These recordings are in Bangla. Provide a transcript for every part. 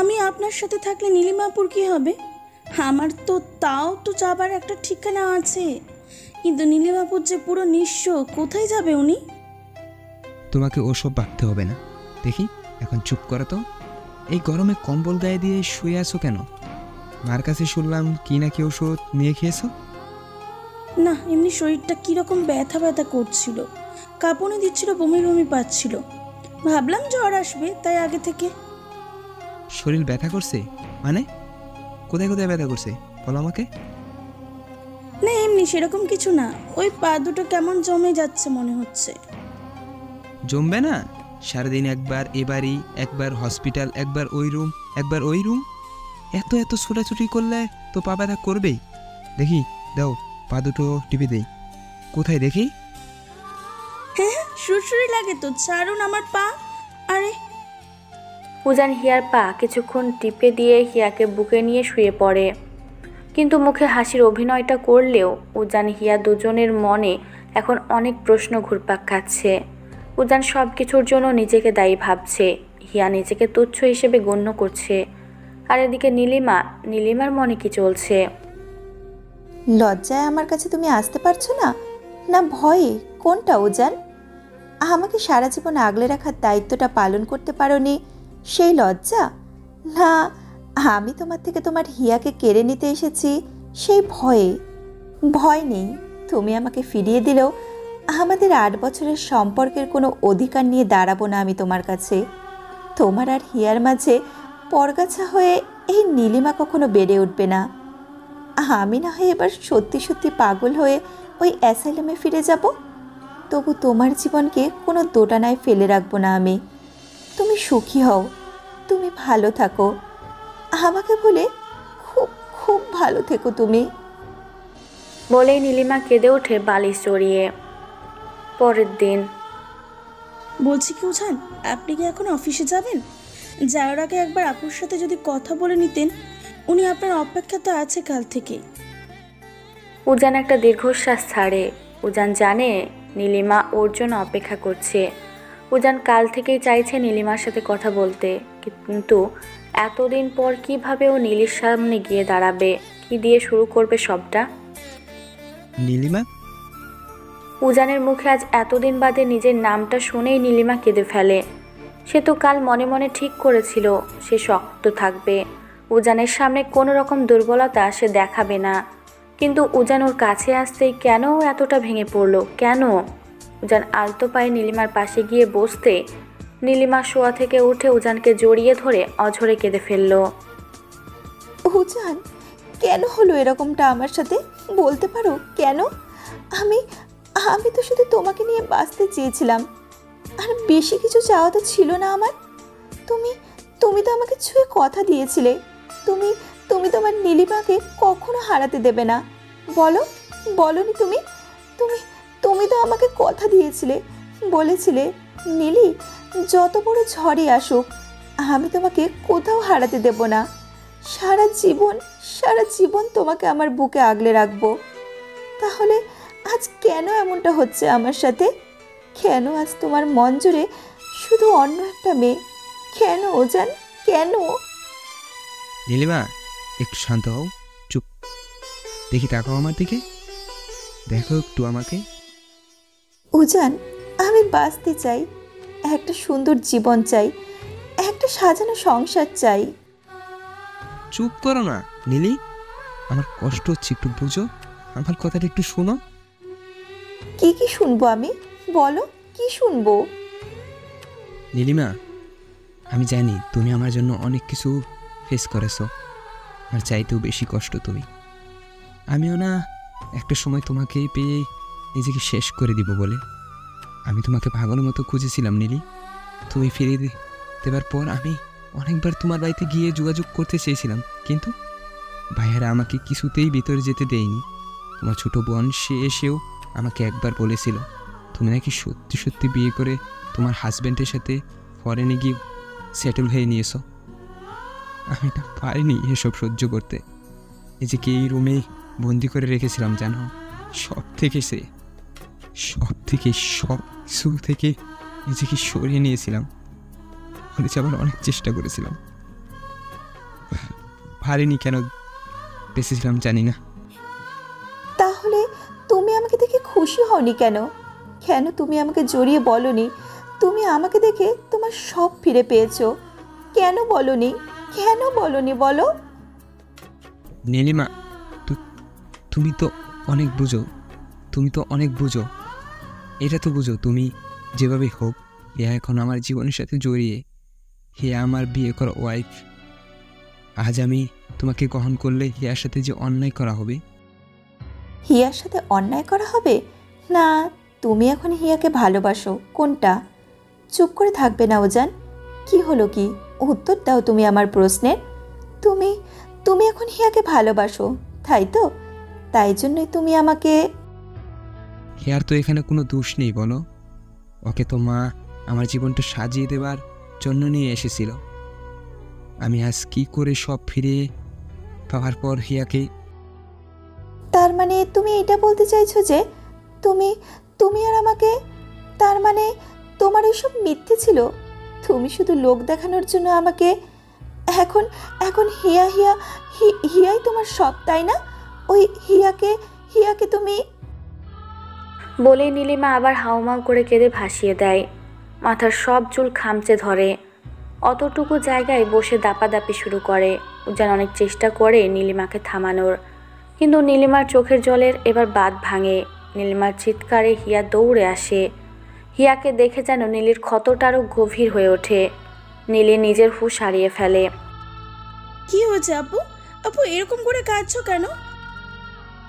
আমি আপনার সাথে থাকলে নীলিমাপুর কী হবে? আমার তো তাও তো যাবার একটা ঠিকানা আছে, কিন্তু নীলিমাপুর যে পুরো নিঃস্ব, কোথায় যাবে উনি? তোমাকে ওসব ভাবতে হবে না। দেখি এখন চুপ করো তো। এই গরমে কম্বল গায়ে দিয়ে শুয়ে আছো কেন? মার কাছে শুনলাম কি নাকি ওষুধ নিয়ে খেয়েছো। না, এমনি শরীরটা কীরকম ব্যথা ব্যথা করছিল, কাঁপুনি দিচ্ছিল, বমি বমি পাচ্ছিল। ভাবলাম জ্বর আসবে, তাই আগে থেকে। শরীর ব্যথা করছে মানে? কোথায় কোথায় ব্যথা করছে বলো আমাকে। না এমনি, সেরকম কিছু না, ওই পা দুটো কেমন জমে যাচ্ছে মনে হচ্ছে। জমবে না? সারাদিন একবার এ বাড়ি, একবার হসপিটাল, একবার ওই রুম, একবার ওই রুম, এত এত ছোটাছুটি করলে তো পা ব্যথা করবেই। দেখি দাও, পা দুটো টিপে দেই। কোথায় দেখি? হ্যাঁ, সুরসুরি লাগে তো, ছাড়ুন আমার পা। আরে, উজান হিয়ার পা কিছুক্ষণ টিপে দিয়ে হিয়াকে বুকে নিয়ে শুয়ে পড়ে। কিন্তু মুখে হাসির অভিনয়টা করলেও উজান হিয়া দুজনের মনে এখন অনেক প্রশ্ন ঘুরপাক খাচ্ছে। উজান সব কিছুর জন্য নিজেকে দায়ী ভাবছে, হিয়া নিজেকে তুচ্ছ হিসেবে গণ্য করছে। আর এদিকে নীলিমার মনে কি চলছে? লজ্জায় আমার কাছে তুমি আসতে পারছো না, না ভয়ে? কোনটা উজান? আমাকে সারা জীবন আগলে রাখার দায়িত্বটা পালন করতে পারোনি সেই লজ্জা, না আমি তোমার থেকে তোমার হিয়াকে কেড়ে নিতে এসেছি সেই ভয়ে? ভয় নেই, তুমি আমাকে ফিরিয়ে দিলেও আমাদের 8 বছরের সম্পর্কের কোনো অধিকার নিয়ে দাঁড়াবো না আমি তোমার কাছে। তোমার আর হিয়ার মাঝে পরগাছা হয়ে এই নীলিমা কখনো বেড়ে উঠবে না। আমি না হয় এবার সত্যি সত্যি পাগল হয়ে ওই অ্যাসাইলামে ফিরে যাব, তবু তোমার জীবনকে কোনো দোটানায় ফেলে রাখবো না আমি। তুমি সুখী হও, তুমি ভালো থাকো, আমাকে বলে খুব খুব ভালো থেকো তুমি। বলেই নীলিমা কেঁদে ওঠে বালিশ জড়িয়ে। পরের দিন। বলছি কি উজান, আপনি কি এখন অফিসে যাবেন? যাওয়ার আগে একবার আপুর সাথে যদি কথা বলে নিতেন, উনি আপনার অপেক্ষাতে আছে কাল থেকে। উজান একটা দীর্ঘশ্বাস ছাড়ে। উজান জানে নীলিমা ওর জন্য অপেক্ষা করছে। উজান কাল থেকেই চাইছে নীলিমার সাথে কথা বলতে, কিন্তু এতদিন পর কিভাবে ও নীলির সামনে গিয়ে দাঁড়াবে, কি দিয়ে শুরু করবে সবটা? নীলিমা? উজানের মুখে আজ এতদিন বাদে নিজের নামটা শুনেই নীলিমা কেঁদে ফেলে। সে তো কাল মনে মনে ঠিক করেছিল সে শক্ত থাকবে, উজানের সামনে কোনো রকম দুর্বলতা সে দেখাবে না। কিন্তু উজান ওর কাছে আসতেই কেন ও এতটা ভেঙে পড়ল? কেন? উজান আলতো পায়ে নীলিমার পাশে গিয়ে বসতে নীলিমা শোয়া থেকে উঠে উজানকে জড়িয়ে ধরে অঝরে কেঁদে ফেলল। উজান, কেন হলো এরকমটা আমার সাথে? বলতে পারো কেন? আমি আমি তো শুধু তোমাকে নিয়ে বাঁচতে চেয়েছিলাম, আর বেশি কিছু চাওয়া তো ছিল না আমার। তুমি তুমি তো আমাকে ছুঁয়ে কথা দিয়েছিলে, তুমি তুমি তোমার নীলিমাকে কখনো হারাতে দেবে না। বলো, বলনি তুমি? তুমি তুমি তো আমাকে কথা দিয়েছিলে, বলেছিলে নীলি, যত বড় ঝড়ই আসুক আমি তোমাকে কোথাও হারাতে দেব না, সারা জীবন সারা জীবন তোমাকে আমার বুকে আগলে রাখবো। তাহলে আজ কেন এমনটা হচ্ছে আমার সাথে? কেন আজ তোমার মন জুড়ে শুধু অন্য একটা মেয়ে? কেন ওজান, কেন? নীলিমা, একটু শান্ত হও, চুপ। দেখি তাকাও আমার দিকে, দেখো একটু আমাকে। উজান, আমি বাঁচতে চাই, একটা সুন্দর জীবন চাই, একটা সাজানো সংসার চাই। চুপ করো না নীলি, আমার কষ্ট হচ্ছে, একটু বুঝো, আমার কথাটা একটু শোনো। কি কি শুনবো আমি? বলো, কি শুনবো? নীলিমা, আমি জানি তুমি আমার জন্য অনেক কিছু ফেস করেছো, আর চাইতেও বেশি কষ্ট তুমি। আমিও না একটা সময় তোমাকে পেয়ে নিজেকে শেষ করে দিব বলে আমি তোমাকে পাগলের মতো খুঁজেছিলাম নীলি। তুমি ফিরিয়ে দেবার পর আমি অনেকবার তোমার বাড়িতে গিয়ে যোগাযোগ করতে চেয়েছিলাম, কিন্তু ভাইয়ারা আমাকে কিছুতেই ভিতরে যেতে দেয়নি। তোমার ছোট বোন সে এসেও আমাকে একবার বলেছিল তুমি নাকি সত্যি সত্যি বিয়ে করে তোমার হাজব্যান্ডের সাথে ফরেনে গিয়ে সেটেল হয়ে নিয়েছো। আমি না পারিনি এসব সহ্য করতে, নিজেকে এই রুমে বন্দি করে রেখেছিলাম জানো। সব থেকে সব কিছু থেকে নিজেকে সরিয়ে নিয়েছিলাম, বলেছি আবার অনেক চেষ্টা করেছিলাম, পারিনি কেন বেঁচেছিলাম জানি না। তাহলে তুমি আমাকে দেখে খুশি হওনি কেন? কেন তুমি আমাকে জড়িয়ে বলনি তুমি আমাকে দেখে তোমার সব ফিরে পেয়েছো? কেন বলনি? কেন বলনি বলো? নীলিমা, তুমি তো অনেক বুঝো, তুমি তো অনেক বুঝো। এটা তো বুঝো তুমি যেভাবে হোক হিয়া এখন আমার জীবনের সাথে জড়িয়ে, হিয়া আমার বিয়ে করা ওয়াইফ। আজ আমি তোমাকে গ্রহণ করলে হিয়ার সাথে যে অন্যায় করা হবে। হিয়ার সাথে অন্যায় করা হবে না? তুমি এখন হিয়াকে ভালোবাসো, কোনটা? চুপ করে থাকবে না ওজান? কি হলো কি? উত্তর দাও তুমি আমার প্রশ্নের। তুমি তুমি এখন হিয়াকে ভালোবাসো, তাই তো? তাই জন্যই তুমি আমাকে... হিয়ার তো এখানে কোনো দোষ নেই বলো। ওকে তো মা আমার জীবনটা সাজিয়ে দেবার জন্য নিয়ে এসেছিল। আমি আজ কি করে সব ফিরে পাওয়ার পর হিয়াকে... তার মানে তুমি এটা বলতে চাইছো যে তুমি তুমি আর আমাকে... তার মানে তোমার এইসব মিথ্যে ছিল? তুমি শুধু লোক দেখানোর জন্য আমাকে... এখন এখন হিয়া হিয়া হিয়াই তোমার সব, তাই না? ওই হিয়াকে হিয়াকে তুমি... বলেই নীলিমা আবার হাউমাউ করে কেঁদে ভাসিয়ে দেয়। মাথার সব চুল খামচে ধরে, অতটুকু জায়গায় বসে দাপাদাপি শুরু করে। উজান অনেক চেষ্টা করে নীলিমাকে থামানোর, কিন্তু নীলিমার চোখের জলের এবার বাঁধ ভাঙে। নীলিমার চিৎকারে হিয়া দৌড়ে আসে। হিয়াকে দেখে যেন নীলির ক্ষতটা আরও গভীর হয়ে ওঠে। নীলি নিজের হুঁশ হারিয়ে ফেলে। কি হয়েছে আপু? আপু এরকম করে কাঁদছো কেন?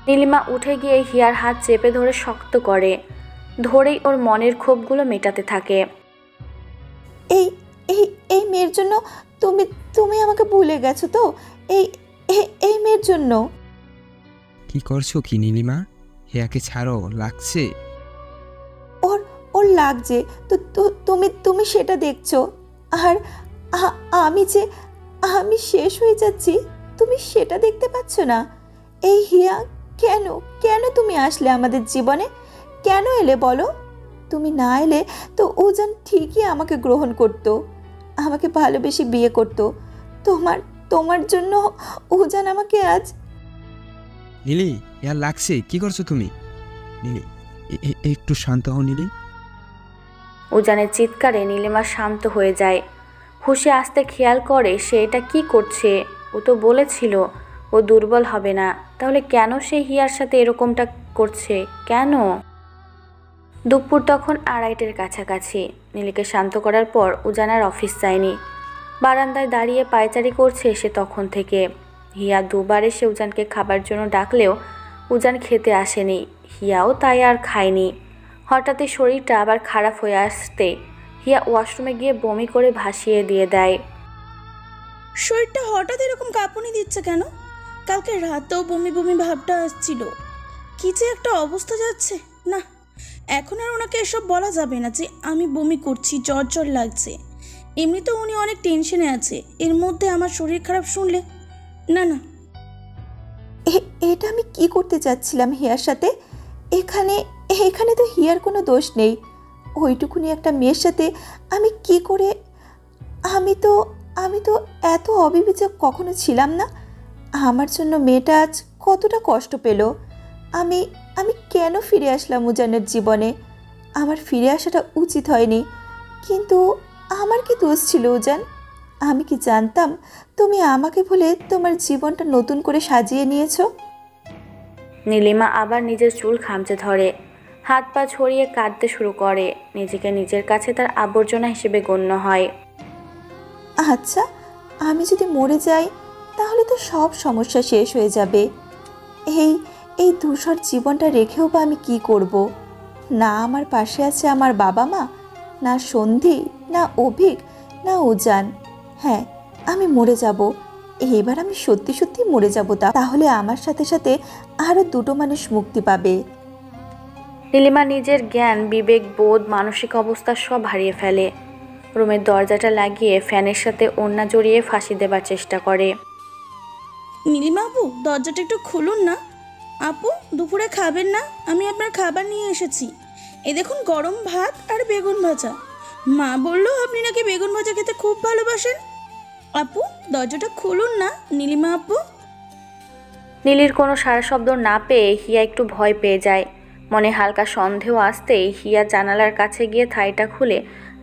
নীলিমা উঠে গিয়ে হিয়ার হাত চেপে ধরে শক্ত করে, ধরেই ওর মনের ক্ষোভগুলো মেটাতে থাকে। এই এই এই মেয়ের জন্য তুমি তুমি আমাকে ভুলে গেছো তো? এই এই মেয়ের জন্য... কি করছো কি নীলিমা? হিয়াকে ছাড়ো, লাগছে। ওর ওর লাগছে তো তুমি তুমি সেটা দেখছো, আর আমি যে আমি শেষ হয়ে যাচ্ছি তুমি সেটা দেখতে পাচ্ছ না? এই হিয়া, কেন কেন তুমি আসলে আমাদের জীবনে? কেন এলে বলো? তুমি না এলে তো উজান ঠিকই আমাকে গ্রহণ করতো, আমাকে ভালোবেসে বিয়ে করতো। তোমার তোমার জন্য উজান আমাকে আজ... নীলি, হিয়ার লাগছে, কি করছো তুমি? নীলি, একটু শান্ত হও নীলি। উজানের চিৎকারে নীলিমা শান্ত হয়ে যায়। হুঁশে আসতে খেয়াল করে সে এটা কী করছে। ও তো বলেছিল ও দুর্বল হবে না, তাহলে কেন সে হিয়ার সাথে এরকমটা করছে? কেন? দুপুর তখন 2:30-এর কাছাকাছি। নীলিকে শান্ত করার পর উজান আর অফিস যায়নি। বারান্দায় দাঁড়িয়ে পায়চারি করছে সে তখন থেকে। হিয়া দুবার এসে উজানকে খাবার জন্য ডাকলেও উজান খেতে আসেনি। হিয়াও তাই আর খায়নি। হঠাৎই শরীরটা আবার খারাপ হয়ে আসতে হিয়া ওয়াশরুমে গিয়ে বমি করে ভাসিয়ে দিয়ে দেয়। শরীরটা হঠাৎ এরকম কাঁপুনি দিচ্ছে কেন? কালকে রাতেও বমি বমি ভাবটা আসছিল। কি যে একটা অবস্থা যাচ্ছে না। এখন আর ওনাকে এসব বলা যাবে না যে আমি বমি করছি, জ্বর জ্বর লাগছে। এমনিতেও উনি অনেক টেনশনে আছে, এর মধ্যে আমার শরীর খারাপ শুনলে না না। এটা আমি কি করতে চাচ্ছিলাম হিয়ার সাথে? এখানে এখানে তো হিয়ার কোনো দোষ নেই। ওইটুকুনি একটা মেয়ের সাথে আমি কি করে... আমি তো এত অবিবেচক কখনো ছিলাম না। আমার জন্য মেয়েটা আজ কতটা কষ্ট পেল। আমি আমি কেন ফিরে আসলাম উজানের জীবনে? আমার ফিরে আসাটা উচিত হয়নি, কিন্তু আমার কি দোষ ছিল উজান? আমি কি জানতাম তুমি আমাকে ভুলে তোমার জীবনটা নতুন করে সাজিয়ে নিয়েছো? নীলিমা আবার নিজের চুল খামচে ধরে, হাত পা ছড়িয়ে কাঁদতে শুরু করে। নিজেকে নিজের কাছে তার আবর্জনা হিসেবে গণ্য হয়। আচ্ছা, আমি যদি মরে যাই তাহলে তো সব সমস্যা শেষ হয়ে যাবে। এই এই ধূসর জীবনটা রেখেও বা আমি কি করব? না আমার পাশে আছে আমার বাবা মা, না সন্ধি, না অভিক, না উজান। হ্যাঁ, আমি মরে যাব। এবার আমি সত্যি সত্যি মরে যাব। তাহলে আমার সাথে সাথে আরও দুটো মানুষ মুক্তি পাবে। নীলিমা নিজের জ্ঞান, বিবেক, বোধ, মানসিক অবস্থা সব হারিয়ে ফেলে। রুমের দরজাটা লাগিয়ে ফ্যানের সাথে ওড়না জড়িয়ে ফাঁসি দেবার চেষ্টা করে। নীলিমা আপু, দরজাটা একটু খুলুন না। আপু, দুপুরে খাবেন না? আমি আপনার খাবার নিয়ে এসেছি। এ দেখুন, গরম ভাত আর বেগুন ভাজা। মা বললো আপনি নাকি বেগুন ভাজা খেতে খুব ভালোবাসেন। আপু, দরজাটা খুলুন না। নীলিমা আপু। নীলির কোনো সারা শব্দ না পেয়ে হিয়া একটু ভয় পেয়ে যায়। মনে হালকা সন্দেহ আসতেই হিয়া জানালার কাছে গিয়ে থাইটা খুলে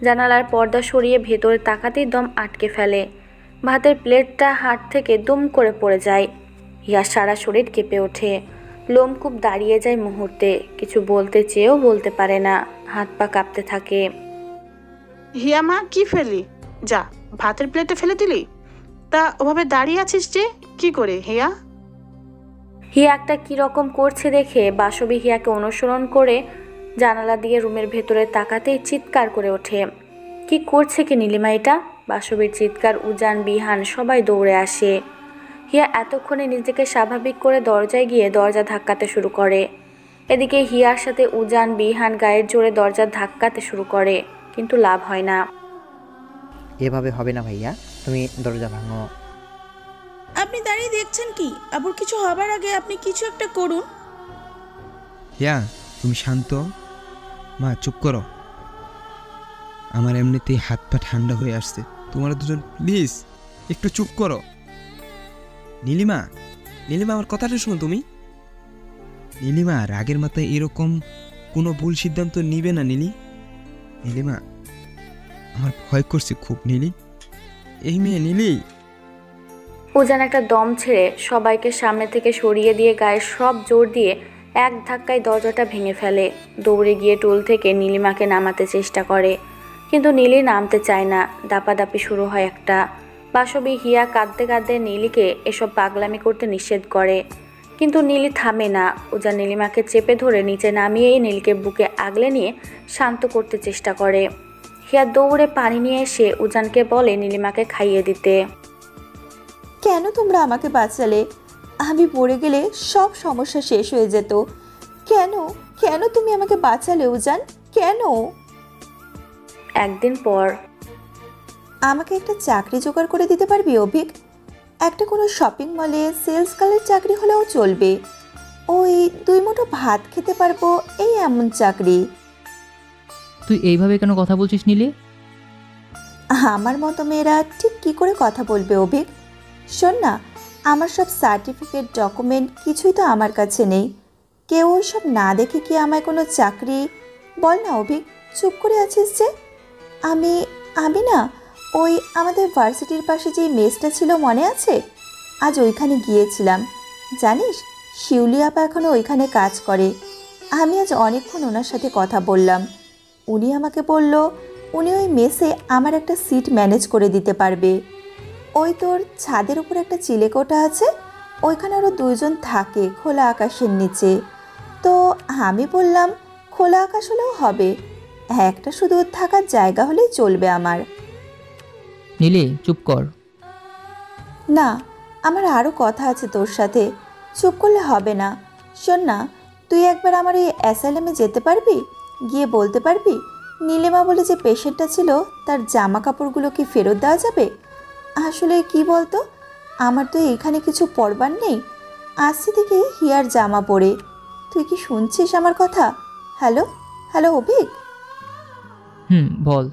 জানালার পর্দা সরিয়ে ভেতরে তাকাতেই দম আটকে ফেলে। ভাতের প্লেটটা হাত থেকে দুম করে পড়ে যায়। হিয়ার সারা শরীর কেঁপে ওঠে, লোমকূপ দাঁড়িয়ে যায় মুহূর্তে। কিছু বলতে চেয়েও বলতে পারে না, হাত পা কাঁপতে থাকে। হিয়া মা, কি ফেললি? যা, ভাতের প্লেটে ফেলে দিলি? তা ওভাবে দাঁড়িয়ে আছিস যে, কি করে হিয়া? হিয়া একটা কীরকম করছে দেখে বাসবী হিয়াকে অনুসরণ করে জানালা দিয়ে রুমের ভেতরে তাকাতেই চিৎকার করে ওঠে। কি করছে কি নীলিমা এটা? বাসবীর চিৎকার উজান, বিহান সবাই দৌড়ে আসে। হিয়া এতক্ষণে নিজেকে স্বাভাবিক করে দরজায় গিয়ে দরজা ধাক্কাতে শুরু করে। এদিকে হিয়ার সাথে উজান, বিহান গায়ের জোরে দরজা ধাক্কাতে শুরু করে, কিন্তু লাভ হয় না। এভাবে হবে না ভাইয়া, তুমি দরজা ভাঙো। আপনি দাঁড়িয়ে দেখছেন কি? আবুর কিছু হবার আগে আপনি কিছু একটা করুন। হিয়া, তুমি শান্ত। মা চুপ করো। আমার এমনিতেই হাত পা ঠান্ডা হয়ে আসছে, তোমরা দুজন প্লিজ একটু চুপ করো। নীলিমা, নীলিমা আমার কথাটা শোনো তুমি। নীলিমা, রাগের মাথায় এরকম কোনো ভুল সিদ্ধান্ত নিবে না নীলিমা, আমার ভয় করছে খুব। এই মেয়ে নীলি। উজান একটা দম ছেড়ে সবাইকে সামনে থেকে সরিয়ে দিয়ে গায়ে সব জোর দিয়ে এক ধাক্কায় দরজাটা ভেঙে ফেলে। দৌড়ে গিয়ে টুল থেকে নীলিমাকে নামাতে চেষ্টা করে, কিন্তু নীলি নামতে চায় না। দাপাদাপি শুরু হয় একটা। বাসবী হিয়া কাঁদতে কাঁদতে নীলিকে এসব পাগলামি করতে নিষেধ করে, কিন্তু নীলি থামে না। উজান নীলিমাকে চেপে ধরে নিচে নামিয়েই নীলিকে বুকে আগলে নিয়ে শান্ত করতে চেষ্টা করে। হিয়া দৌড়ে পানি নিয়ে এসে উজানকে বলে নীলিমাকে খাইয়ে দিতে। কেন তোমরা আমাকে বাঁচালে? আমি পড়ে গেলে সব সমস্যা শেষ হয়ে যেত। কেন কেন তুমি আমাকে বাঁচালে উজান? কেন? একদিন পর। আমাকে একটা চাকরি জোগাড় করে দিতে পারবি অভিক? একটা কোনো শপিং মলে সেলস গার্লের চাকরি হলেও চলবে। ওই 2 মুঠো ভাত খেতে পারবো, এই এমন চাকরি। তুই এইভাবে কেন কথা বলছিস নীলি? আমার মতো মেয়েরা ঠিক কী করে কথা বলবে অভিক? শোন না, আমার সব সার্টিফিকেট, ডকুমেন্ট কিছুই তো আমার কাছে নেই। কেউ ওইসব না দেখে কি আমায় কোনো চাকরি? বল না অভিক, চুপ করে আছিস যে? আমি আমি না, ওই আমাদের ভার্সিটির পাশে যেই মেসটা ছিল মনে আছে? আজ ওইখানে গিয়েছিলাম। জানিস, শিউলি আপা এখনও ওইখানে কাজ করে। আমি আজ অনেকক্ষণ ওনার সাথে কথা বললাম। উনি আমাকে বলল উনি ওই মেসে আমার একটা সিট ম্যানেজ করে দিতে পারবে। ওই তোর ছাদের উপর একটা চিলেকোঠা আছে, ওইখানে আরও 2 জন থাকে খোলা আকাশের নিচে। তো আমি বললাম খোলা আকাশ হলেও হবে, একটা শুধু থাকার জায়গা হলেই চলবে আমার। নীলি চুপ কর। না, আমার আরও কথা আছে তোর সাথে, চুপ করলে হবে না। শোন না, তুই একবার আমার ওই অ্যাসাইলামে যেতে পারবি? গিয়ে বলতে পারবি নীলিমা বলে যে পেশেন্টটা ছিল তার জামা কাপড়গুলো কি ফেরত দেওয়া যাবে? আসলে কি বলতো, আমার তো এইখানে কিছু পরবার নেই। আসছি থেকে হিয়ার জামা পরে। তুই কি শুনছিস আমার কথা? হ্যালো হ্যালো অভিক, বল।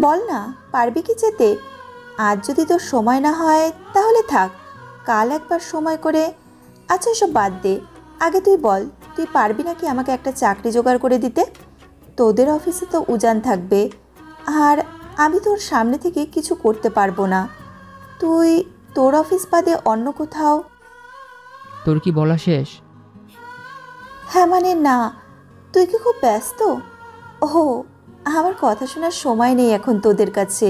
বল না, পারবি কি যেতে? আজ যদি তোর সময় না হয় তাহলে থাক, কাল একবার সময় করে। আচ্ছা এসব বাদ দে, আগে তুই বল, তুই পারবি নাকি আমাকে একটা চাকরি জোগাড় করে দিতে? তোদের অফিসে তো উজান থাকবে, আর আমি তোর সামনে থেকে কিছু করতে পারবো না। তুই তোর অফিস বাদে অন্য কোথাও। তোর কি বলা শেষ? হ্যাঁ মানে না, তুই কি খুব ব্যস্ত? ও, আমার কথা শোনার সময় নেই এখন তোদের কাছে।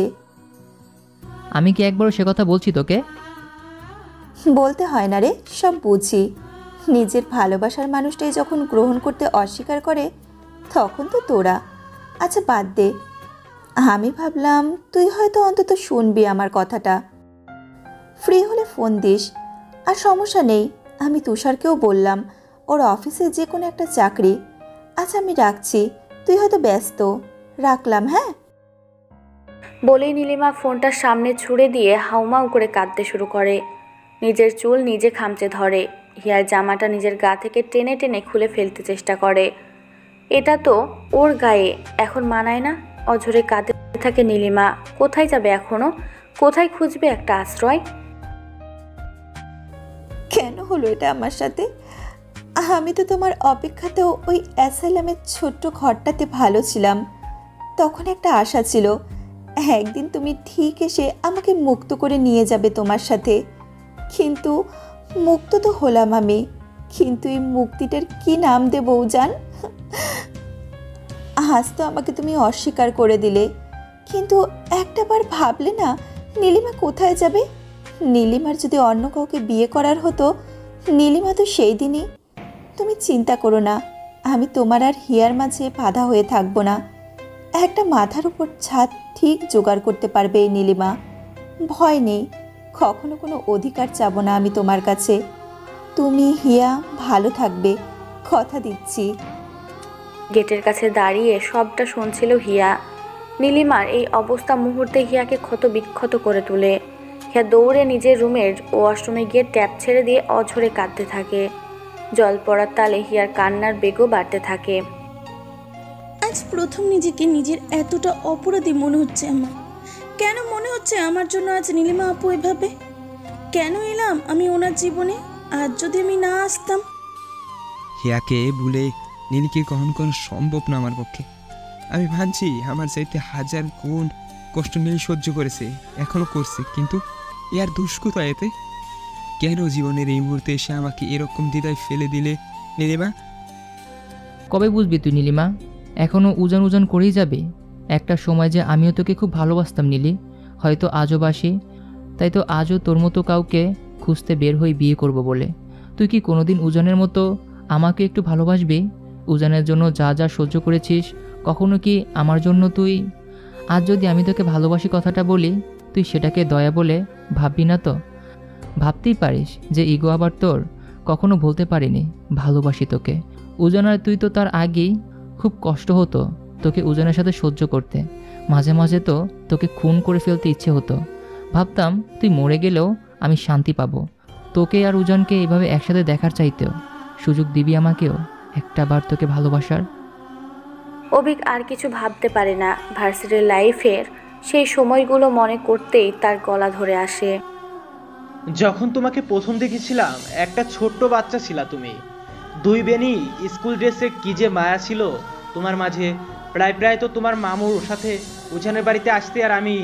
আমি কি একবারও সে কথা বলছি তোকে? বলতে হয় না রে, সব বুঝি। নিজের ভালোবাসার মানুষটাই যখন গ্রহণ করতে অস্বীকার করে তখন তো তোরা। আচ্ছা বাদ দে, আমি ভাবলাম তুই হয়তো অন্তত শুনবি আমার কথাটা। ফ্রি হলে ফোন দিস। আর সমস্যা নেই, আমি তুষারকেও বললাম ওর অফিসে যে কোনো একটা চাকরি। আচ্ছা আমি রাখছি, তুই হয়তো ব্যস্ত, রাখলাম হ্যাঁ। বলেই নীলিমা ফোনটার সামনে ছুঁড়ে দিয়ে হাউমাউ করে কাঁদতে শুরু করে। নিজের চুল নিজে খামচে ধরে। হিয়ার জামাটা নিজের গা থেকে টেনে টেনে খুলে ফেলতে চেষ্টা করে। এটা তো ওর গায়ে এখন মানায় না। অঝরে কাঁদতে থাকে নীলিমা। কোথায় যাবে এখনও? কোথায় খুঁজবে একটা আশ্রয়? কেন হলো এটা আমার সাথে? আমি তো তোমার অপেক্ষাতেও ওই অ্যাসাইলামের ছোট্ট ঘরটাতে ভালো ছিলাম। তখন একটা আশা ছিল একদিন তুমি ঠিক এসে আমাকে মুক্ত করে নিয়ে যাবে তোমার সাথে। কিন্তু মুক্ত তো হলাম আমি, কিন্তু এই মুক্তিটার কি নাম দেবো উজান? আজ তো আমাকে তুমি অস্বীকার করে দিলে, কিন্তু একটাবার ভাবলে না নীলিমা কোথায় যাবে? নীলিমার যদি অন্য কাউকে বিয়ে করার হতো, নীলিমা তো সেই দিনই। তুমি চিন্তা করো না, আমি তোমার আর হিয়ার মাঝে বাধা হয়ে থাকবো না। একটা মাথার উপর ছাদ ঠিক জোগাড় করতে পারবে এই নীলিমা। ভয় নেই, কখনো কোনো অধিকার চাবো না আমি তোমার কাছে। তুমি হিয়া ভালো থাকবে, কথা দিচ্ছি। গেটের কাছে দাঁড়িয়ে সবটা শুনছিল হিয়া। নীলিমার এই অবস্থা মুহূর্তে হিয়াকে ক্ষত বিক্ষত করে তোলে। হিয়া দৌড়ে নিজের রুমের ওয়াশরুমে গিয়ে ট্যাপ ছেড়ে দিয়ে অঝরে কাঁদতে থাকে। জল পড়ার তালে হিয়ার কান্নার বেগও বাড়তে থাকে। আজ প্রথম নিজেকে নিজের এতটা অপরাধী মনে হচ্ছে আমার। কেন মনে হচ্ছে আমার জন্য আজ নীলিমা আপু এভাবে? কেন এলাম আমি ওনার জীবনে? আজ যদি আমি না আসতাম। হিয়াকে ভুলে নীলিকে গ্রহণ করা সম্ভব না আমার পক্ষে। আমি ভাবছি আমার চাইতে হাজার গুণ কষ্ট নীল সহ্য করেছে, এখনো করছে, কিন্তু এর দুষ্কৃতা এতে কেন জীবনের এই মুহূর্তে এসে আমাকে এরকম দ্বিধায় ফেলে দিলে নীলিমা? কবে বুঝবি তুই নীলিমা? এখনও উজান উজান করেই যাবে। একটা সময় যে আমিও তোকে খুব ভালোবাসতাম নীলি, হয়তো আজও বাসি। তাই তো আজও তোর মতো কাউকে খুঁজতে বের হয়ে বিয়ে করব বলে। তুই কি কোনোদিন উজানের মতো আমাকে একটু ভালোবাসবি? উজানের জন্য যা যা সহ্য করেছিস, কখনো কি আমার জন্য তুই? আজ যদি আমি তোকে ভালোবাসি কথাটা বলি, তুই সেটাকে দয়া বলে ভাববি না তো? ভাবতেই পারিস যে ইগো আবার তোর। কখনো বলতে পারিনি ভালোবাসি তোকে। উজান আর তুই তো তার আগেই খুব কষ্ট হতো তোকে উজানের সাথে সহ্য করতে। মাঝে মাঝে তো তোকে খুন করে ফেলতে ইচ্ছে হতো। ভাবতাম তুই মরে গেলেও আমি শান্তি পাবো। তোকে আর উজানকে এভাবে একসাথে দেখার চাইতেও সুযোগ দিবি আমাকেও একটাবার তোকে ভালোবাসার। অভিক আর কিছু ভাবতে পারে না। ভার্সিটির লাইফের সেই সময়গুলো মনে করতেই তার গলা ধরে আসে। যখন তোমাকে প্রথম দেখেছিলাম একটা ছোট্ট বাচ্চা ছিলা তুমি। দুই বেনি স্কুল ড্রেসে কি যে মায়া ছিল তোমার মাঝে। প্রায় প্রায় তো তোমার মামুর সাথে উজানের বাড়িতে আসতে, আর আমি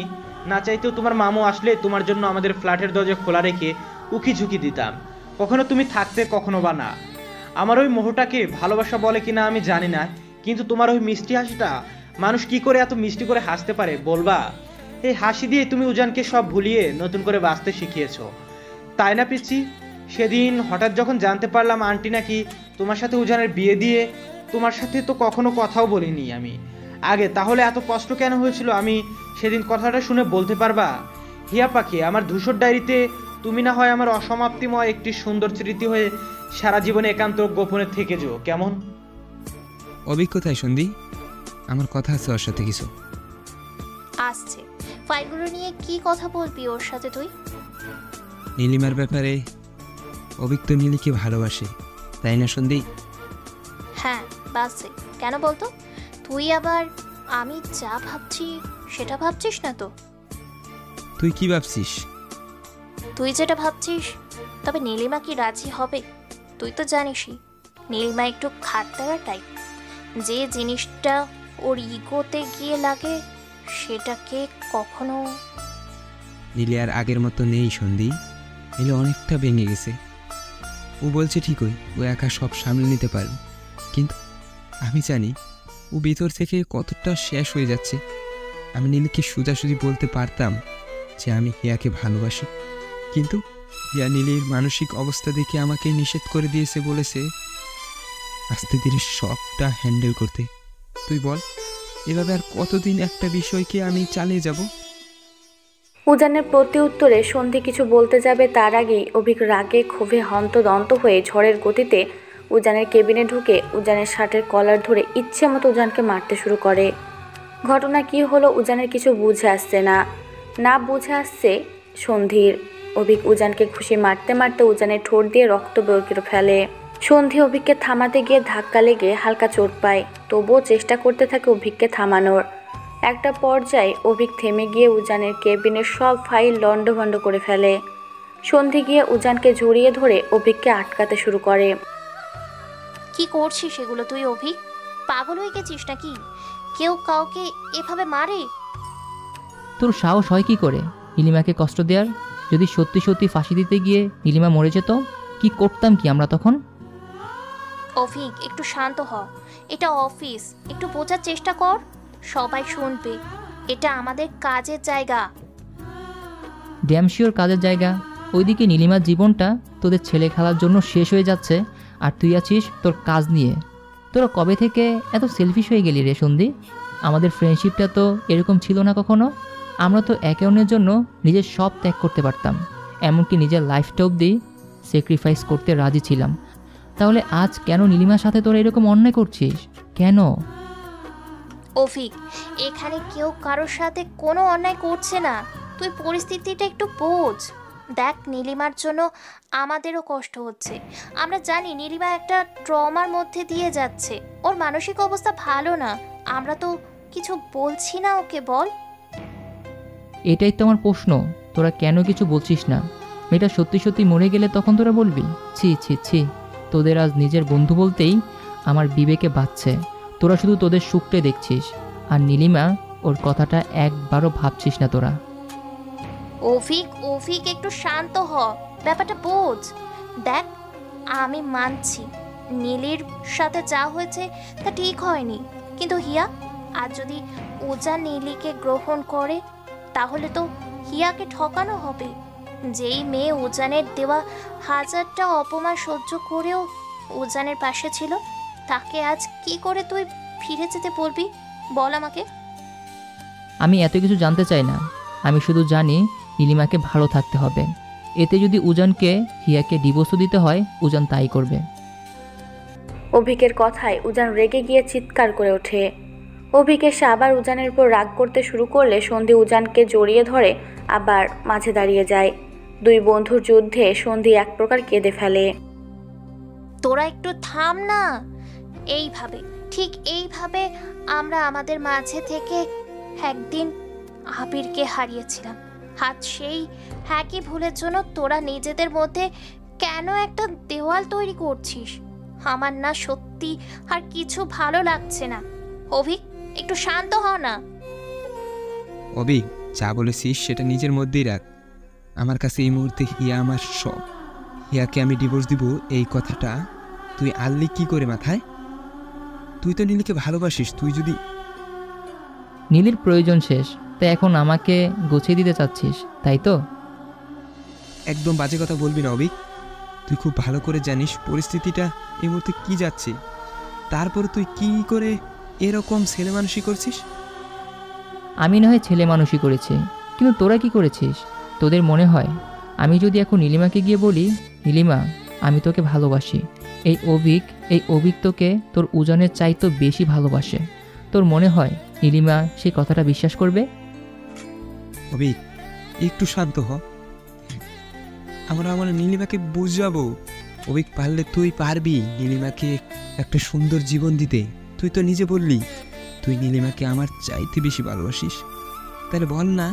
না চাইতেও তোমার মামু আসলে তোমার জন্য আমাদের ফ্ল্যাটের দরজা খোলা রেখে উকি ঝুঁকি দিতাম। কখনো তুমি থাকতে, কখনো বা না। আমার ওই মোহটাকে ভালোবাসা বলে কিনা আমি জানি না, কিন্তু তোমার ওই মিষ্টি হাসিটা, মানুষ কি করে এত মিষ্টি করে হাসতে পারে বলবা? এই হাসি দিয়ে তুমি উজানকে সব ভুলিয়ে নতুন করে বাঁচতে শিখিয়েছো, তাই না পিচ্ছি? সেদিন হঠাৎ যখন জানতে পারলাম আন্টি নাকি তোমার সাথে উজানের বিয়ে দিয়ে, তোমার সাথে তো কখনো কথাও বলিনি আমি আগে, তাহলে এত কষ্ট কেন হয়েছিল আমি সেদিন কথাটা শুনে বলতে পারবা? হিয়া পাখি, আমার ধূসর ডায়েরিতে তুমি না হয় আমার অসমাপ্তিময় একটি সুন্দর স্মৃতি হয়ে সারা জীবনে একান্ত গোপনে থেকে যাও, কেমন? অভিজ্ঞতায় সন্ধি, আমার কথা আছে ওর সাথে কিছু। আসছে। ফাইলগুলো নিয়ে কি কথা বলবি ওর সাথে তুই? নীলিমার ব্যাপারে অভিক তো নীলিকে ভালোবাসে, তাই না সন্ধি? হ্যাঁ বাসে। কেন বলতো? তুই আবার আমি যা ভাবছি সেটা ভাবছিস না তো? তুই কি ভাবছিস? তুই যেটা ভাবছিস। তবে নীলিমা কি রাজি হবে? তুই তো জানিসই নীলিমা একটু খাটতারা টাইপ। যে জিনিসটা ওর ইগোতে গিয়ে লাগে সেটাকে কখনো। নীলি আর আগের মতো নেই সন্ধি, নীলি অনেকটা ভেঙে গেছে। ও বলছে ঠিকই, ও একা সব সামলে নিতে পারবে, কিন্তু আমি জানি ও ভিতর থেকে কতটা শেষ হয়ে যাচ্ছে। আমি নীলিকে সোজাসুজি বলতে পারতাম যে আমি হিয়াকে ভালোবাসি, কিন্তু হিয়া নীলির মানসিক অবস্থা দেখে আমাকে নিষেধ করে দিয়েছে, বলেছে আস্তে ধীরে সবটা হ্যান্ডেল করতে। তুই বল, এভাবে আর কতদিন একটা বিষয়কে আমি চালিয়ে যাব? উজানের প্রতি উত্তরে সন্ধি কিছু বলতে যাবে তার আগেই অভিক রাগে ক্ষোভে হন্তদন্ত হয়ে ঝড়ের গতিতে উজানের কেবিনে ঢুকে উজানের শার্টের কলার ধরে ইচ্ছে মতো উজানকে মারতে শুরু করে। ঘটনা কি হলো উজানের কিছু বুঝে আসছে না বুঝে আসছে সন্ধির। অভিক উজানকে ঘুষি মারতে মারতে উজানের ঠোঁট দিয়ে রক্ত বের করে ফেলে। সন্ধি অভিককে থামাতে গিয়ে ধাক্কা লেগে হালকা চোট পায়, তবুও চেষ্টা করতে থাকে অভিককে থামানোর। একটা পর্যায়ে অভিক থেমে গিয়ে উজানের কেবিনের সব ফাইল লণ্ডভণ্ড করে ফেলে। সন্ধি গিয়ে উজানকে জড়িয়ে ধরে অভিককে আটকাতে শুরু করে। কি করছিস সেগুলো তুই অভি? পাগল হয়ে গেছিস নাকি? কেউ কাউকে এভাবে মারে? তোর সাহস হয় কি করে নীলিমাকে কষ্ট দেওয়ার? যদি সত্যি সত্যি ফাঁসি দিতে গিয়ে নীলিমা মরে যেত, কি করতাম কি আমরা তখন? অভিক, একটু শান্ত হ। এটা অফিস, একটু বোঝার চেষ্টা কর। সবাই শুনবে, এটা আমাদের কাজের জায়গা। ড্যামশিওর কাজের জায়গা। ওইদিকে নীলিমার জীবনটা তোদের ছেলে খেলার জন্য শেষ হয়ে যাচ্ছে, আর তুই আছিস তোর কাজ নিয়ে। তোরা কবে থেকে এত সেলফিশ হয়ে গেলি রে সন্ধি? আমাদের ফ্রেন্ডশিপটা তো এরকম ছিল না কখনো। আমরা তো একে অন্যের জন্য নিজের সব ত্যাগ করতে পারতাম, এমনকি নিজের লাইফটা অবধি স্যাক্রিফাইস করতে রাজি ছিলাম। তাহলে আজ কেন নীলিমার সাথে তোরা এরকম অন্যায় করছিস? কেন? অভিক, এখানে কেউ কারোর সাথে কোনো অন্যায় করছে না। তুই পরিস্থিতিটা একটু বোঝ। দেখ, নীলিমার জন্য আমাদেরও কষ্ট হচ্ছে। আমরা জানি নীলিমা একটা ট্রমার মধ্যে দিয়ে যাচ্ছে। ওর মানসিক অবস্থা ভালো না। আমরা তো কিছু বলছি না ওকে, বল। এটাই তো আমার প্রশ্ন, তোরা কেন কিছু বলছিস না? মেয়েটা সত্যি সত্যি মরে গেলে তখন তোরা বলবি? ছি ছি ছি, তোদের আজ নিজের বন্ধু বলতেই আমার বিবেকে বাজছে। তোরা শুধু তোদের সুখটা দেখছিস, আর নীলিমা, ওর কথাটা একবারও ভাবছিস না তোরা। অভিক, অভিক, একটু শান্ত হ, ব্যাপারটা বোঝ। দেখ, আমি মানছি নীলির সাথে যা হয়েছে তা ঠিক হয়নি, কিন্তু হিয়া, আজ যদি উজান নীলিকে গ্রহণ করে তাহলে তো হিয়াকে ঠকানো হবে। যেই মেয়ে উজানের দেওয়া হাজারটা অপমান সহ্য করেও উজানের পাশে ছিল, তাকে আজ কি করে তুই ফিরে যেতে বলবি? বল আমাকে। আমি এত কিছু জানতে চাই না, আমি শুধু জানি নীলিমাকে ভালো থাকতে হবে। এতে যদি উজানকে হিয়াকে ডিভোর্সও দিতে হয়, উজান তাই করবে। অভিকের কথায় উজান রেগে গিয়ে চিৎকার করে ওঠে। অভিক এসে আবার উজানের উপর রাগ করতে শুরু করলে সন্ধি উজানকে জড়িয়ে ধরে আবার মাঝে দাঁড়িয়ে যায়। দুই বন্ধুর যুদ্ধে সন্ধি এক প্রকার কেঁদে ফেলে। তোরা একটু থাম না। এইভাবে, ঠিক এইভাবে আমরা আমাদের মাঝে থেকে একদিন আবিরকে হারিয়েছিলাম। আজ সেই একই ভুলের জন্য তোরা নিজেদের মধ্যে কেন একটা দেওয়াল তৈরি করছিস? আমার না সত্যি আর কিছু ভালো লাগছে না। অভিক, একটু শান্ত হ না। অবি, যা বলেছিস সেটা নিজের মধ্যেই রাখ। আমার কাছে এই মুহূর্তে হিয়া আমার সব। হিয়াকে আমি ডিভোর্স দিব এই কথাটা তুই আনলি কি করে মাথায়? তুই তো নীলিকে ভালোবাসিস। তুই যদি নীলির প্রয়োজন শেষ, তাই এখন আমাকে গুছিয়ে দিতে চাচ্ছিস, তাই তো? একদম বাজে কথা বলবি না অবিক। তুই খুব ভালো করে জানিস পরিস্থিতিটা এই মুহূর্তে কি যাচ্ছে। তারপর তুই কি করে এরকম ছেলে মানুষই করছিস? আমি না হয় ছেলে মানুষই করেছি, কিন্তু তোরা কি করেছিস? তোদের মনে হয় আমি যদি এখন নীলিমাকে গিয়ে বলি, নীলিমা, আমি তোকে ভালোবাসি, এই অভিক তোকে তোর উজানের চাইতো বেশি ভালোবাসে, তোর মনে হয় নীলিমা সেই কথাটা বিশ্বাস করবে? অবিক, একটু শান্ত হ। আমরা নীলিমাকে বুঝাবো। অবিক, পারলে তুই পারবি নীলিমাকে একটা সুন্দর জীবন দিতে। তুই তো নিজে বললি তুই নীলিমাকে আমার চাইতে বেশি ভালোবাসিস। তাহলে বল না,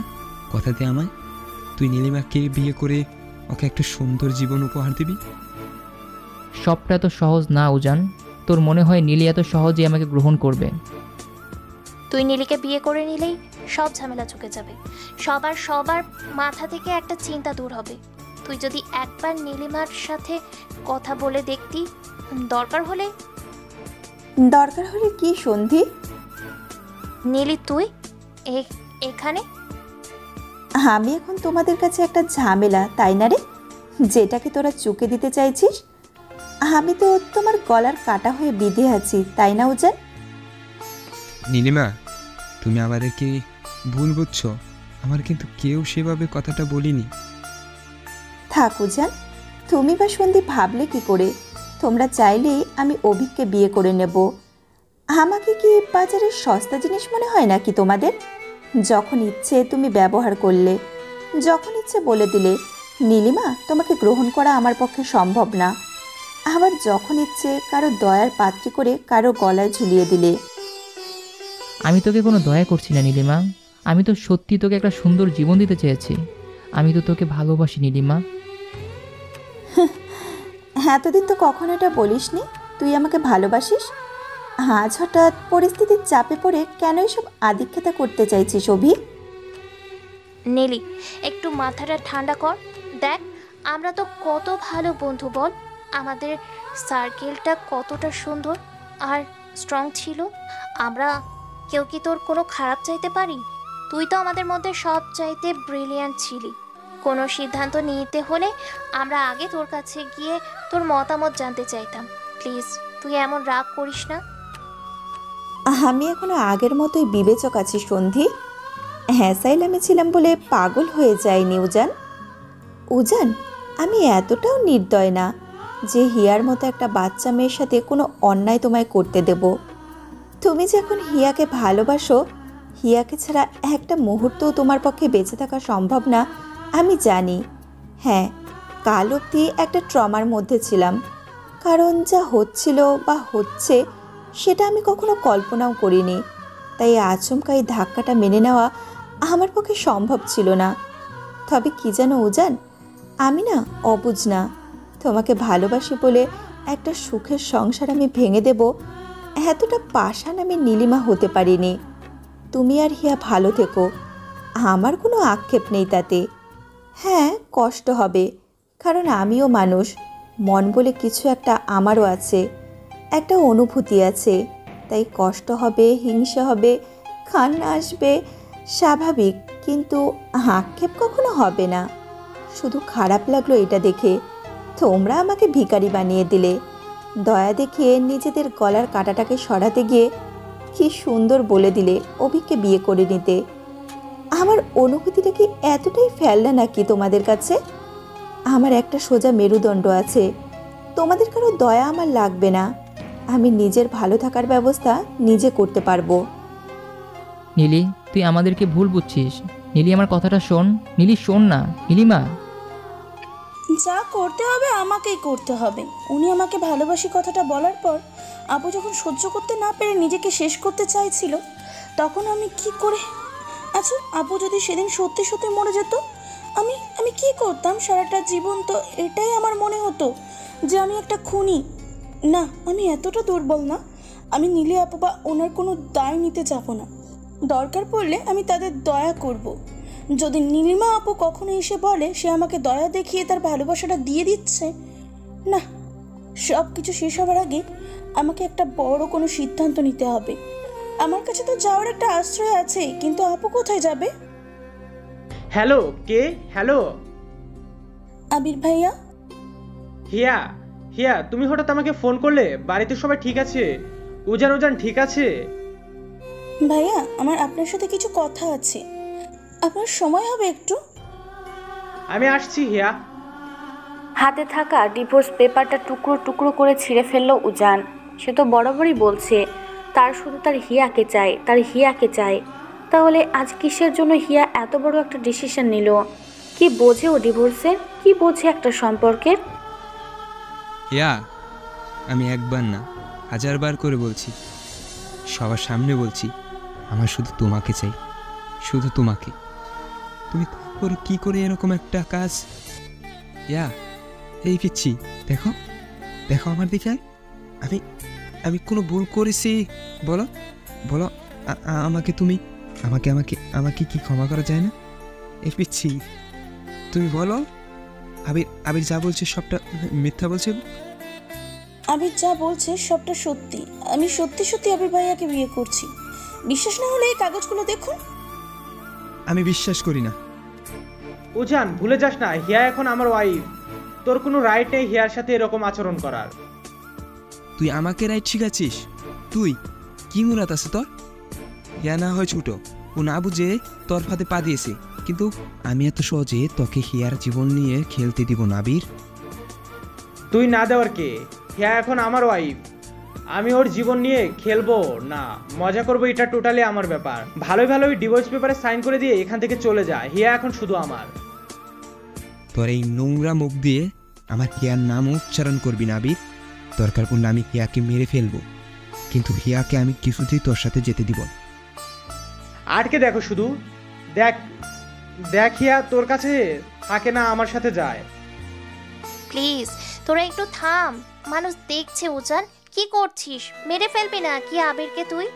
কথা দে আমায়, তুই নীলিমাকে বিয়ে করে ওকে একটা সুন্দর জীবন উপহার দিবি। সবটা এত সহজ না উজান। তোর মনে হয় নীলি এত সহজে আমাকে গ্রহণ করবে? তুই নীলিকে বিয়ে করে নিলেই সব ঝামেলা চুকে যাবে। সবার মাথা থেকে একটা চিন্তা দূর হবে। তুই যদি একবার নীলিমার সাথে কথা বলে দেখতি, দরকার হলে কি সন্ধি? নীলি, তুই এখানে? আমি এখন তোমাদের কাছে একটা ঝামেলা, তাই না রে? যেটাকে তোরা চুকে দিতে চাইছিস। আমি তো তোমার গলার কাটা হয়ে বিঁধে আছি, তাই না উজান? নীলিমা, তুমি আমাদেরকে ভুল বুঝছো। আমার কিন্তু কেউ সেভাবে কথাটা বলিনি। থাক উজান, তুমি বা সন্ধি ভাবলে কি করে? তোমরা চাইলেই আমি অভিককে বিয়ে করে নেব। আমাকে কি বাজারের সস্তা জিনিস মনে হয় নাকি তোমাদের? যখন ইচ্ছে তুমি ব্যবহার করলে, যখন ইচ্ছে বলে দিলে নীলিমা, তোমাকে গ্রহণ করা আমার পক্ষে সম্ভব না। আবার যখন ইচ্ছে কারো দয়ার পাত্রী করে কারো গলায় ঝুলিয়ে দিলে। আমি তোকে কোনো দয়া করছি না নীলিমা, আমি তো সত্যি তোকে একটা সুন্দর জীবন দিতে চেয়েছি। আমি তো তোকে ভালোবাসি নীলিমা। এতদিন তো কখনো এটা বলিসনি তুই আমাকে ভালোবাসিস। আজ হঠাৎ পরিস্থিতির চাপে পড়ে কেন এসব আদিক্ষেতা করতে চাইছিস অভি? নীলি, একটু মাথাটা ঠান্ডা কর। দেখ, আমরা তো কত ভালো বন্ধু বল। আমাদের সার্কেলটা কতটা সুন্দর আর স্ট্রং ছিল। আমরা কেউ কি তোর কোনো খারাপ চাইতে পারি? তুই তো আমাদের মধ্যে সব চাইতে ব্রিলিয়ান্ট ছিলি। কোনো সিদ্ধান্ত নিতে হলে আমরা আগে তোর কাছে গিয়ে তোর মতামত জানতে চাইতাম। প্লিজ, তুই এমন রাগ করিস না। আমি এখনো আগের মতোই বিবেচক আছি সন্ধি। হ্যাসাইলামে ছিলাম বলে পাগল হয়ে যায়নি উজান। উজান, আমি এতটাও নির্দয় না যে হিয়ার মতো একটা বাচ্চা মেয়ের সাথে কোনো অন্যায় তোমায় করতে দেব। তুমি যখন হিয়াকে ভালোবাসো, হিয়াকে ছাড়া একটা মুহূর্তও তোমার পক্ষে বেঁচে থাকা সম্ভব না আমি জানি। হ্যাঁ, কাল অবধি একটা ট্রমার মধ্যে ছিলাম, কারণ যা হচ্ছিল বা হচ্ছে সেটা আমি কখনো কল্পনাও করিনি। তাই আচমকা এই ধাক্কাটা মেনে নেওয়া আমার পক্ষে সম্ভব ছিল না। তবে কি জানো উজান, আমি না অবুঝ না। তোমাকে ভালোবাসি বলে একটা সুখের সংসার আমি ভেঙে দেব এতটা পাষাণ আমি নীলিমা হতে পারিনি। তুমি আর হিয়া ভালো থেকো, আমার কোনো আক্ষেপ নেই তাতে। হ্যাঁ, কষ্ট হবে, কারণ আমিও মানুষ, মন বলে কিছু একটা আমারও আছে, একটা অনুভূতি আছে। তাই কষ্ট হবে, হিংসা হবে, কান্না আসবে, স্বাভাবিক, কিন্তু আক্ষেপ কখনো হবে না। শুধু খারাপ লাগলো এটা দেখে তোমরা আমাকে ভিখারি বানিয়ে দিলে। দয়া দেখিয়ে নিজেদের গলার কাঁটাটাকে সরাতে গিয়ে কি সুন্দর বলে দিলে অভিকে বিয়ে করে নিতে। আমার অনুভূতিটা কি এতটাই ফেলনা নাকি তোমাদের কাছে? আমার একটা সোজা মেরুদণ্ড আছে, তোমাদের কারো দয়া আমার লাগবে না। আমি নিজের ভালো থাকার ব্যবস্থা নিজে করতে পারবো। নীলি, তুই আমাদেরকে ভুল বুঝছিস। নীলি, আমার কথাটা শোন। নীলি, শোন না। নীলিমা, যা করতে হবে আমাকেই করতে হবে। উনি আমাকে ভালোবাসি কথাটা বলার পর আপু যখন সহ্য করতে না পেরে নিজেকে শেষ করতে চাইছিল, তখন আমি কি করে? আচ্ছা, আপু যদি সেদিন সত্যি সত্যি মরে যেত, আমি আমি কি করতাম সারাটা জীবন? তো এটাই আমার মনে হতো যে আমি একটা খুনি। না, আমি এতটা দুর্বল না। আমি নীলি আপু বা ওনার কোনো দায় নিতে যাব না। দরকার পড়লে আমি তাদের দয়া করব। যদি নীলিমা আপু কখনো এসে বলে সে আমাকে দয়া দেখিয়ে তার ভালোবাসাটা দিয়ে দিচ্ছে, না, সব কিছু শেষ হবার আগে আমাকে একটা বড় কোনো সিদ্ধান্ত নিতে হবে। আমার কাছে তো যাওয়ার একটা আশ্রয় আছে, কিন্তু আপু কোথায় যাবে? হ্যালো, কে? হ্যালো, আবির ভাইয়া। হিয়া। হিয়া, তুমি হঠাৎ আমাকে ফোন করলে? বাড়িতে সবাই ঠিক আছে? উজান উজান ঠিক আছে? ভাইয়া, আমার আপনার সাথে কিছু কথা আছে, আপনার সময় হবে একটু? আমি আসছি হিয়া। হাতে থাকা ডিভোর্স পেপারটা টুকরো টুকরো করে ছিঁড়ে ফেললো উজান। সে তো বরাবরই বলছে তার শুধু তার হিয়াকে চাই, তার হিয়াকে চাই। তাহলে আজ কিসের জন্য হিয়া এত বড় একটা ডিসিশন নিল? কি বোঝে ও ডিভোর্সের? কি বোঝে একটা সম্পর্কের? হিয়া, আমি একবার না 1000 বার করে বলছি, সবার সামনে বলছি, আমার শুধু তোমাকে চাই, শুধু তোমাকে। তুমি কি করে এরকম একটা কাজ? হিয়া, এই পিচ্ছি, দেখো দেখো আমার দিকে। আমি আমি কোনো ভুল করেছি? বলো বলো, আমাকে তুমি আমাকে আমাকে আমাকে কি ক্ষমা করা যায় না? এই পিচ্ছি, তুমি বলো। আবির আবির যা বলছে সবটা মিথ্যা বলছে? আবির যা বলছে সবটা সত্যি। আমি সত্যি সত্যি আবির ভাইয়াকে বিয়ে করছি। বিশ্বাস না হলে এই কাগজগুলো দেখুন। আমি বিশ্বাস করি না। উজান, ভুলে যাস না, হিয়া এখন আমার ওয়াইফ। তোর কোনো রাইট নেই হিয়ার সাথে এরকম আচরণ করার। তুই আমাকে রাইট শিখাচ্ছিস? তুই কি মুরাদ আছে তোর? হিয়া না হয় ছোট, ও না বুঝে তোর ফাঁদে পা দিয়েছে, কিন্তু আমি এত সহজে তোকে হিয়ার জীবন নিয়ে খেলতে দিব না আবির। তুই না দেওয়ার কে? হিয়া এখন আমার ওয়াইফ। আমি ওর জীবন নিয়ে খেলবো না, মজা করবো, এটা টোটালি আমার ব্যাপার। ভালোই ভালোই ডিভোর্স পেপারে সাইন করে দিয়ে এখান থেকে চলে যা। হিয়া এখন শুধু আমার। তোর এই নোংরা মুখ দিয়ে আমার হিয়ার নাম উচ্চারণ করবি না আবির। দরকার পড়লে আমি হিয়াকে মেরে ফেলবো, কিন্তু হিয়াকে আমি কিছুতেই তোর সাথে যেতে দিব না। আটকে দেখো শুধু। দেখ দেখিয়া তোর কাছে থাকে না আমার সাথে যায়। প্লিজ তোরা একটু থাম, মানুষ দেখছে। উজান কি করছিস? মেরে ফেলবি না কি আবিরকে তুই?